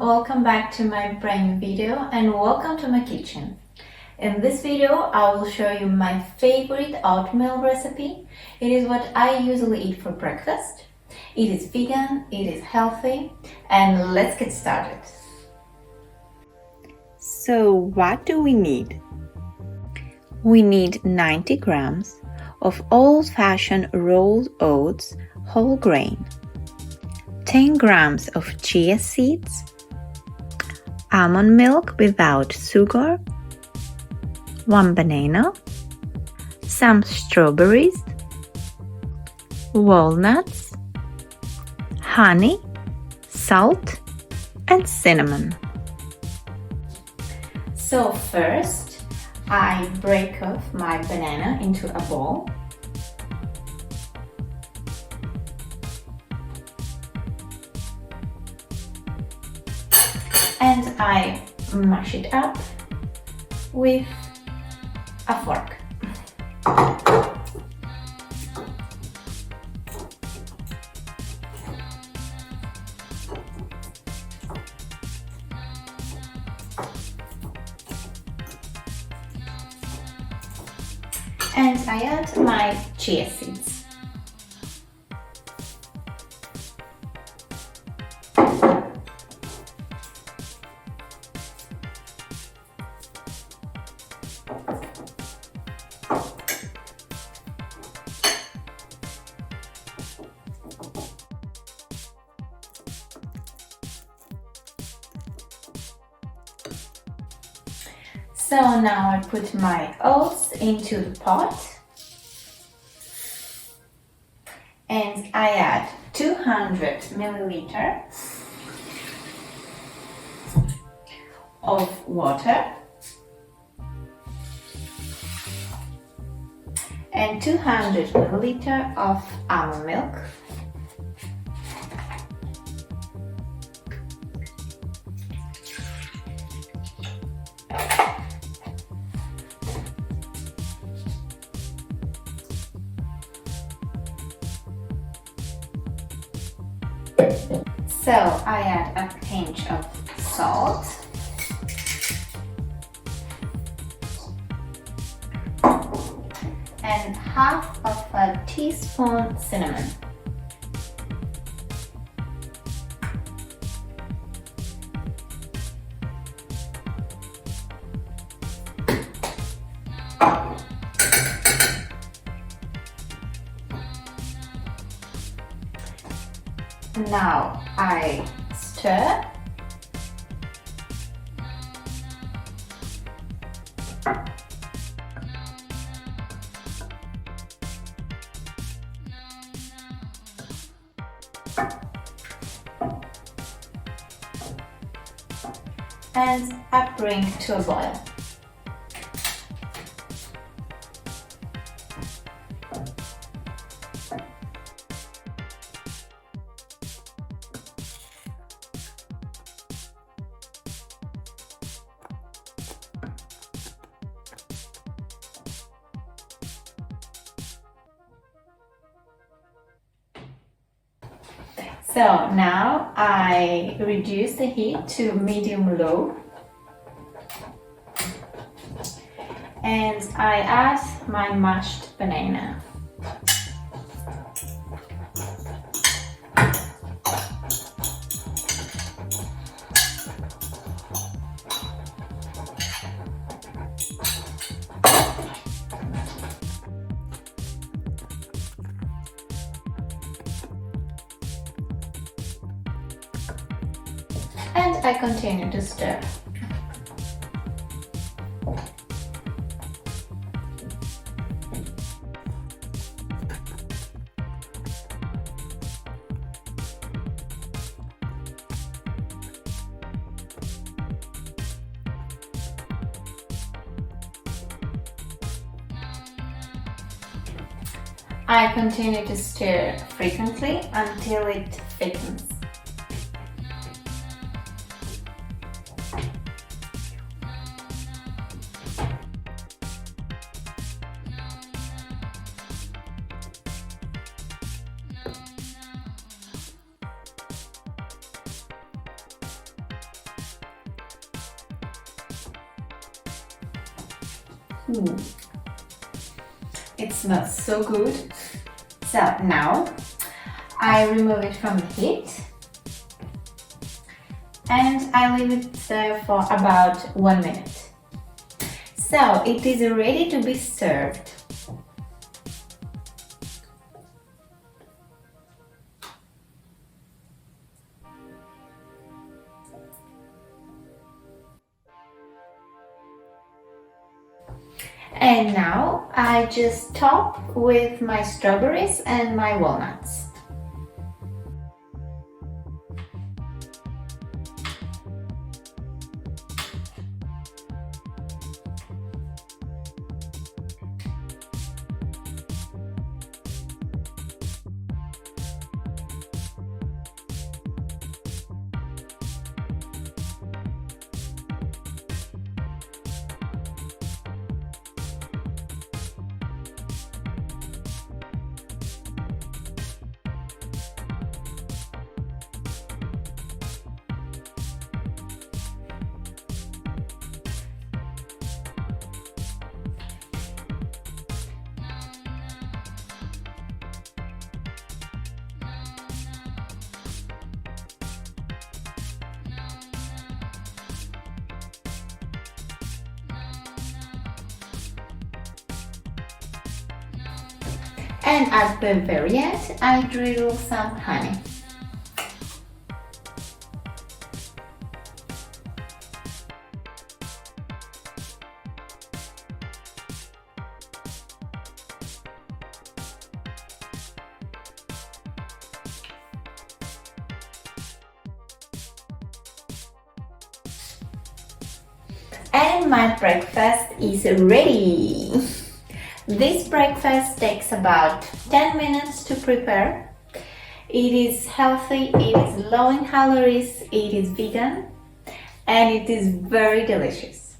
welcome back to my brand new video and welcome to my kitchen. In this video I will show you my favorite oatmeal recipe. It is what I usually eat for breakfast. It is vegan, it is healthy, and let's get started. So what do we need? We need 90 grams of old-fashioned rolled oats, whole grain, 10 grams of chia seeds, almond milk without sugar, 1 banana, some strawberries, walnuts, honey, salt, and cinnamon. So first, I break off my banana into a bowl. And I mash it up with a fork. And I add my chia seeds. So now I put my oats into the pot and I add 200 milliliters of water and 200 milliliters of almond milk. So I add a pinch of salt and half of a teaspoon cinnamon. Now I stir and I bring to a boil. So now I reduce the heat to medium-low and I add my mashed banana. And I continue to stir. I continue to stir frequently until it thickens. Ooh. It smells so good. So now I remove it from the heat and I leave it there for about 1 minute. So it is ready to be served. And now I just top with my strawberries and my walnuts. And at the very end, I drizzle some honey. And my breakfast is ready! This breakfast takes about 10 minutes to prepare. It is healthy, it is low in calories, it is vegan, and it is very delicious.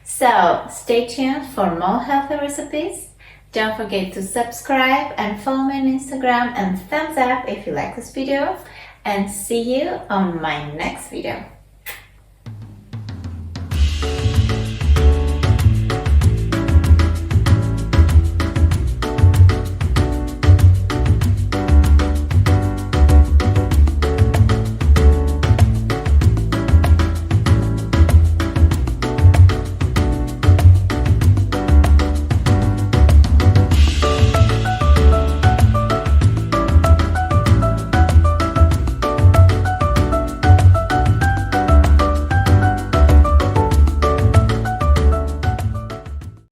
So stay tuned for more healthy recipes. Don't forget to subscribe and follow me on Instagram, and thumbs up if you like this video, and see you on my next video.